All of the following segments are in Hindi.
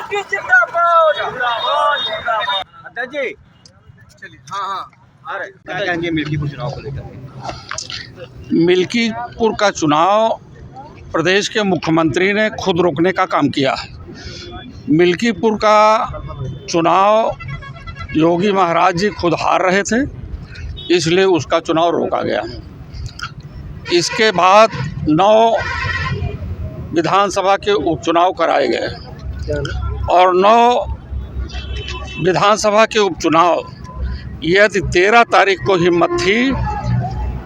मिल्की जिंदाबाद। अध्यक्ष जी चलिए। हाँ आ रहे क्या कहेंगे मिल्कीपुर चुनाव को लेकर? मिल्कीपुर का चुनाव प्रदेश के मुख्यमंत्री ने खुद रोकने का काम किया है। मिल्कीपुर का चुनाव योगी महाराज जी खुद हार रहे थे, इसलिए उसका चुनाव रोका गया। इसके बाद 9 विधानसभा के उपचुनाव कराए गए और 9 विधानसभा के उपचुनाव यदि 13 तारीख को हिम्मत थी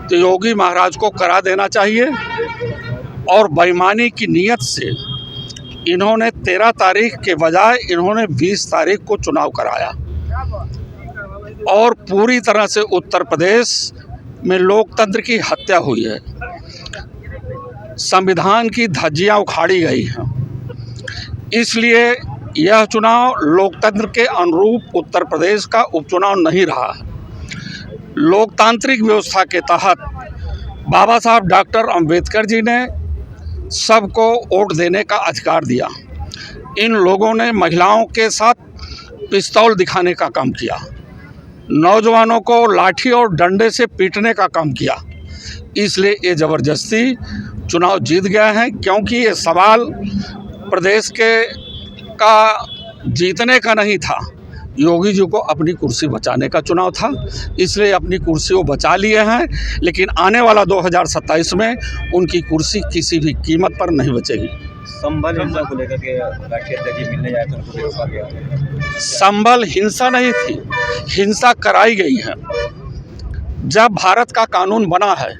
तो योगी महाराज को करा देना चाहिए, और बेईमानी की नीयत से इन्होंने 13 तारीख के बजाय इन्होंने 20 तारीख को चुनाव कराया और पूरी तरह से उत्तर प्रदेश में लोकतंत्र की हत्या हुई है। संविधान की धज्जियां उखाड़ी गई हैं। इसलिए यह चुनाव लोकतंत्र के अनुरूप उत्तर प्रदेश का उपचुनाव नहीं रहा है। लोकतांत्रिक व्यवस्था के तहत बाबा साहब डॉक्टर अंबेडकर जी ने सबको वोट देने का अधिकार दिया। इन लोगों ने महिलाओं के साथ पिस्तौल दिखाने का काम किया, नौजवानों को लाठी और डंडे से पीटने का काम किया। इसलिए ये ज़बरदस्ती चुनाव जीत गए हैं, क्योंकि ये सवाल प्रदेश का जीतने का नहीं था, योगी जी को अपनी कुर्सी बचाने का चुनाव था। इसलिए अपनी कुर्सी वो बचा लिए हैं, लेकिन आने वाला 2027 में उनकी कुर्सी किसी भी कीमत पर नहीं बचेगी। संभल हिंसा को लेकर के राष्ट्रीय अध्यक्ष जी मिलने जाए तो उनको भी रोका गया। संभल हिंसा नहीं थी, हिंसा कराई गई है। जब भारत का कानून बना है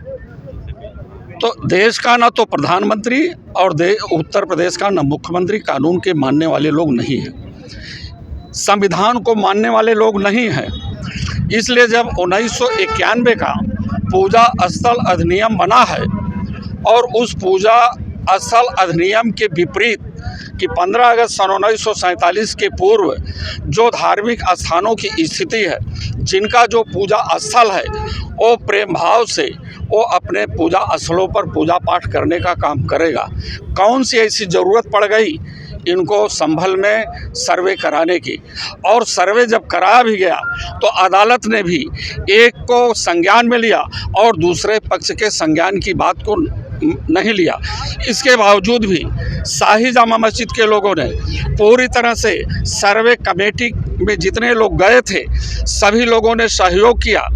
तो देश का ना तो प्रधानमंत्री और उत्तर प्रदेश का ना मुख्यमंत्री कानून के मानने वाले लोग नहीं हैं, संविधान को मानने वाले लोग नहीं हैं। इसलिए जब 1991 का पूजा स्थल अधिनियम बना है और उस पूजा स्थल अधिनियम के विपरीत कि 15 अगस्त सन 1947 के पूर्व जो धार्मिक स्थानों की स्थिति है, जिनका जो पूजा स्थल है वो प्रेम भाव से वो अपने पूजा स्थलों पर पूजा पाठ करने का काम करेगा। कौन सी ऐसी ज़रूरत पड़ गई इनको संभल में सर्वे कराने की, और सर्वे जब कराया भी गया तो अदालत ने भी एक को संज्ञान में लिया और दूसरे पक्ष के संज्ञान की बात को नहीं लिया। इसके बावजूद भी शाही जामा मस्जिद के लोगों ने पूरी तरह से सर्वे कमेटी में जितने लोग गए थे सभी लोगों ने सहयोग किया,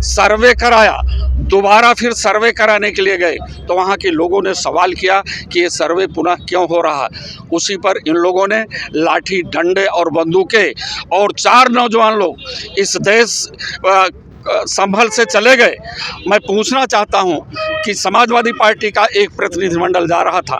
सर्वे कराया। दोबारा फिर सर्वे कराने के लिए गए तो वहाँ के लोगों ने सवाल किया कि ये सर्वे पुनः क्यों हो रहा है। उसी पर इन लोगों ने लाठी डंडे और बंदूकें और 4 नौजवान लोग इस देश संभल से चले गए। मैं पूछना चाहता हूं कि समाजवादी पार्टी का एक प्रतिनिधिमंडल जा रहा था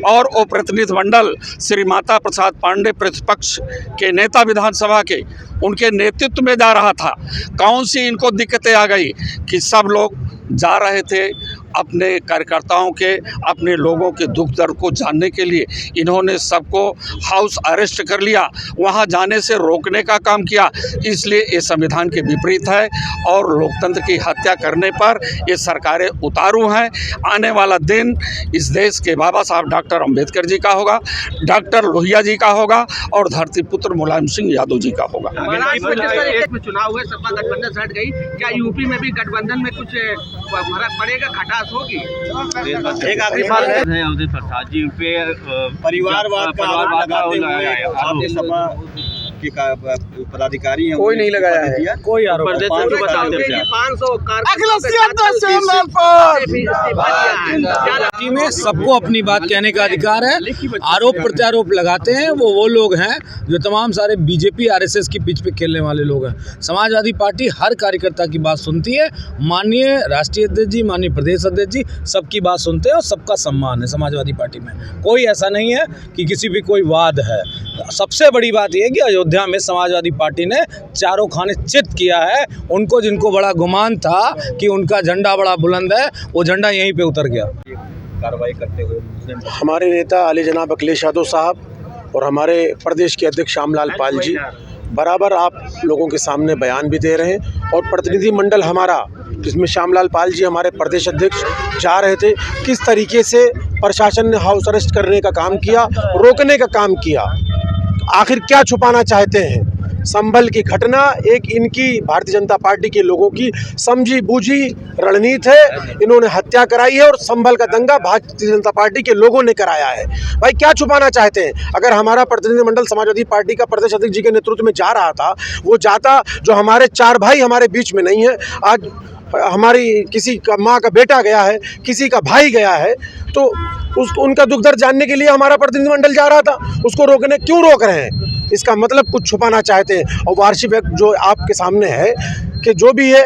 और वो प्रतिनिधिमंडल श्री माता प्रसाद पांडे प्रतिपक्ष के नेता विधानसभा के उनके नेतृत्व में जा रहा था। कौन सी इनको दिक्कतें आ गई कि सब लोग जा रहे थे अपने कार्यकर्ताओं के, अपने लोगों के दुख दर्द को जानने के लिए। इन्होंने सबको हाउस अरेस्ट कर लिया, वहां जाने से रोकने का काम किया। इसलिए ये संविधान के विपरीत है और लोकतंत्र की हत्या करने पर ये सरकारें उतारू हैं। आने वाला दिन इस देश के बाबा साहब डॉक्टर अंबेडकर जी का होगा, डॉक्टर लोहिया जी का होगा और धरती पुत्र मुलायम सिंह यादव जी का होगा। चुनाव हुए, सपा गठबंधन हट गई, क्या यूपी में भी गठबंधन में कुछ फर्क पड़ेगा, खटास होगी? एक आखिरी सवाल है अवधेश प्रसाद जी पे परिवारवाद का आरोप लगाते हुए आपने सपा के पदाधिकारी हैं, कोई नहीं लगाया है, कोई आरोप में सबको अपनी बात कहने का अधिकार है। आरोप प्रत्यारोप लगाते हैं वो लोग हैं जो तमाम सारे बीजेपी आरएसएस की पिच पे खेलने वाले लोग हैं। समाजवादी पार्टी हर कार्यकर्ता की बात सुनती है। माननीय राष्ट्रीय अध्यक्ष जी, माननीय प्रदेश अध्यक्ष जी सबकी बात सुनते हैं और सबका सम्मान है। समाजवादी पार्टी में कोई ऐसा नहीं है कि किसी भी कोई वाद है। सबसे बड़ी बात यह है कि अयोध्या में समाजवादी पार्टी ने चारों खाने चित किया है। उनको जिनको बड़ा गुमान था कि उनका झंडा बड़ा बुलंद है, वो झंडा यहीं पे उतर गया। कार्रवाई करते हुए हमारे नेता आली जनाब अखिलेश यादव साहब और हमारे प्रदेश के अध्यक्ष श्यामलाल पाल जी बराबर आप लोगों के सामने बयान भी दे रहे हैं और प्रतिनिधि मंडल हमारा जिसमें श्यामलाल पाल जी हमारे प्रदेश अध्यक्ष जा रहे थे, किस तरीके से प्रशासन ने हाउस अरेस्ट करने का काम किया, रोकने का काम किया। आखिर क्या छुपाना चाहते हैं? संभल की घटना एक इनकी भारतीय जनता पार्टी के लोगों की समझी बूझी रणनीति है। इन्होंने हत्या कराई है और संभल का दंगा भारतीय जनता पार्टी के लोगों ने कराया है। भाई क्या छुपाना चाहते हैं? अगर हमारा प्रतिनिधिमंडल समाजवादी पार्टी का प्रदेश अध्यक्ष जी के नेतृत्व में जा रहा था, वो जाता, जो हमारे 4 भाई हमारे बीच में नहीं है, आज हमारी किसी का माँ का बेटा गया है, किसी का भाई गया है, तो उनका दुख दर्द जानने के लिए हमारा प्रतिनिधिमंडल जा रहा था। उसको क्यों रोक रहे हैं? इसका मतलब कुछ छुपाना चाहते हैं। और वार्षिक जो आपके सामने है कि जो भी है,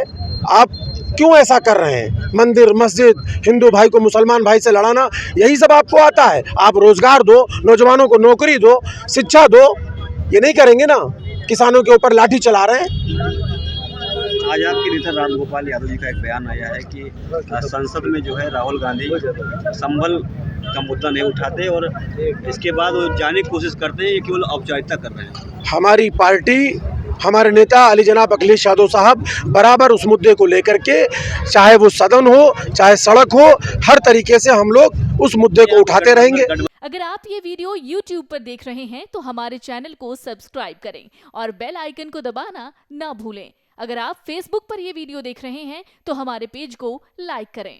आप क्यों ऐसा कर रहे हैं? मंदिर मस्जिद, हिंदू भाई को मुसलमान भाई से लड़ाना, यही सब आपको आता है। आप रोजगार दो, नौजवानों को नौकरी दो, शिक्षा दो, ये नहीं करेंगे ना। किसानों के ऊपर लाठी चला रहे हैं। आज आपके नेता रामगोपाल यादव जी का एक बयान आया है कि संसद में जो है राहुल गांधी संभल का मुद्दा नहीं उठाते और इसके बाद वो जाने की कोशिश करते हैं, ये केवल औपचारिकता कर रहे हैं। हमारी पार्टी, हमारे नेता अली जनाब अखिलेश यादव साहब बराबर उस मुद्दे को लेकर के, चाहे वो सदन हो चाहे सड़क हो, हर तरीके से हम लोग उस मुद्दे को उठाते रहेंगे। अगर आप ये वीडियो YouTube पर देख रहे हैं तो हमारे चैनल को सब्सक्राइब करें और बेल आइकन को दबाना ना भूलें। अगर आप Facebook पर ये वीडियो देख रहे हैं तो हमारे पेज को लाइक करें।